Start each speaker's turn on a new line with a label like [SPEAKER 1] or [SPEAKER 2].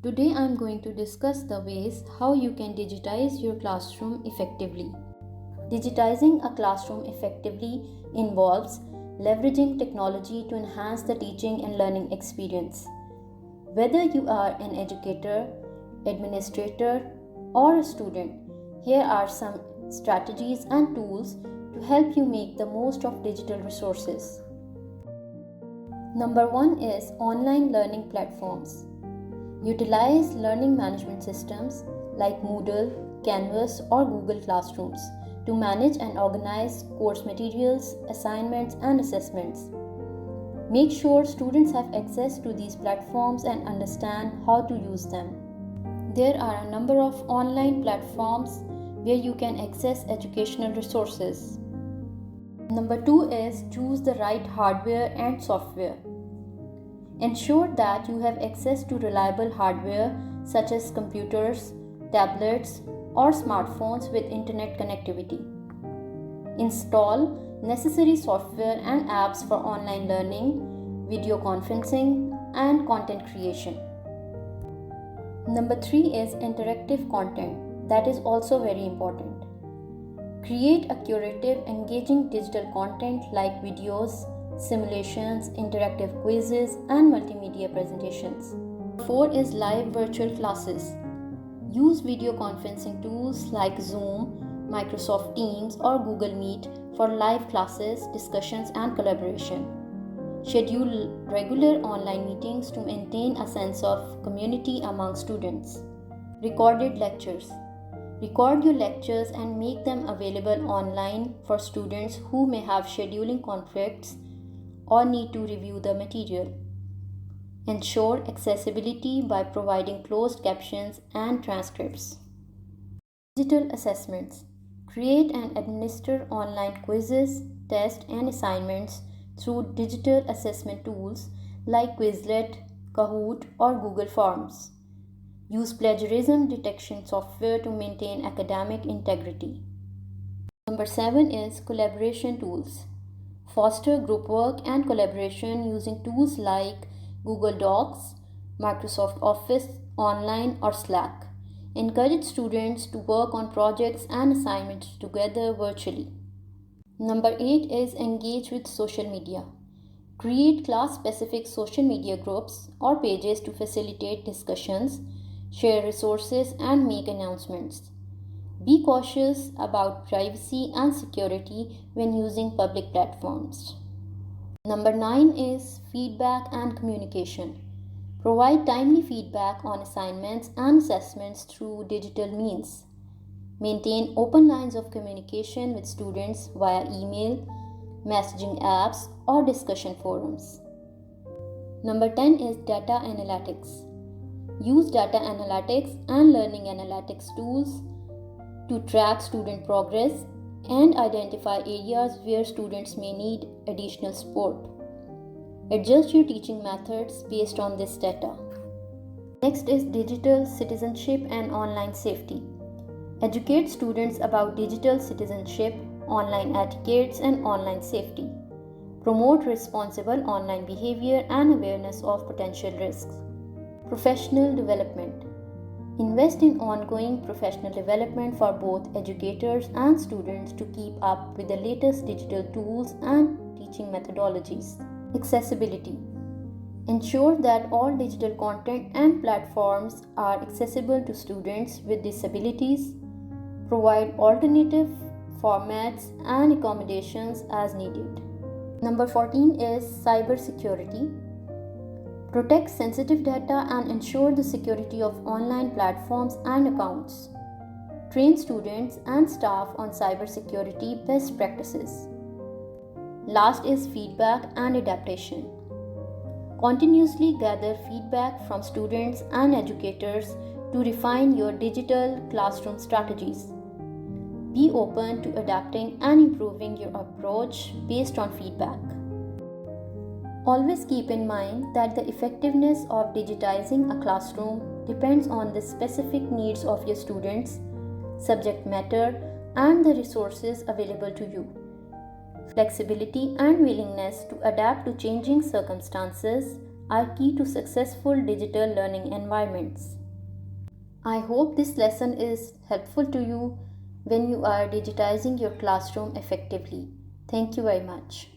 [SPEAKER 1] Today I am going to discuss the ways how you can digitize your classroom effectively. Digitizing a classroom effectively involves leveraging technology to enhance the teaching and learning experience. Whether you are an educator, administrator, or a student, here are some strategies and tools to help you make the most of digital resources. Number 1 is online learning platforms. Utilize learning management systems like Moodle, Canvas, or Google Classrooms to manage and organize course materials, assignments, and assessments. Make sure students have access to these platforms and understand how to use them. There are a number of online platforms where you can access educational resources. Number 2 is choose the right hardware and software. Ensure that you have access to reliable hardware such as computers, tablets, or smartphones with internet connectivity. Install necessary software and apps for online learning, video conferencing, and content creation. Number 3 is interactive content. That is also very important. Create a curative, engaging digital content like videos, simulations, interactive quizzes, and multimedia presentations. 4 is live virtual classes. Use video conferencing tools like Zoom, Microsoft Teams, or Google Meet for live classes, discussions, and collaboration. Schedule regular online meetings to maintain a sense of community among students. Recorded lectures. Record your lectures and make them available online for students who may have scheduling conflicts or need to review the material. Ensure accessibility by providing closed captions and transcripts. Digital assessments. Create and administer online quizzes, tests, and assignments through digital assessment tools like Quizlet, Kahoot, or Google Forms. Use plagiarism detection software to maintain academic integrity. Number 7 is collaboration tools. Foster group work and collaboration using tools like Google Docs, Microsoft Office, Online, or Slack. Encourage students to work on projects and assignments together virtually. Number 8 is engage with social media. Create class-specific social media groups or pages to facilitate discussions, share resources, and make announcements. Be cautious about privacy and security when using public platforms. Number 9 is feedback and communication. Provide timely feedback on assignments and assessments through digital means. Maintain open lines of communication with students via email, messaging apps, or discussion forums. Number 10 is data analytics. Use data analytics and learning analytics tools to track student progress and identify areas where students may need additional support. Adjust your teaching methods based on this data. Next is digital citizenship and online safety. Educate students about digital citizenship, online etiquettes, and online safety. Promote responsible online behavior and awareness of potential risks. Professional development. Invest in ongoing professional development for both educators and students to keep up with the latest digital tools and teaching methodologies. Accessibility. Ensure that all digital content and platforms are accessible to students with disabilities. Provide alternative formats and accommodations as needed. Number 14 is cybersecurity. Protect sensitive data and ensure the security of online platforms and accounts. Train students and staff on cybersecurity best practices. Last is feedback and adaptation. Continuously gather feedback from students and educators to refine your digital classroom strategies. Be open to adapting and improving your approach based on feedback. Always keep in mind that the effectiveness of digitizing a classroom depends on the specific needs of your students, subject matter, and the resources available to you. Flexibility and willingness to adapt to changing circumstances are key to successful digital learning environments. I hope this lesson is helpful to you when you are digitizing your classroom effectively. Thank you very much.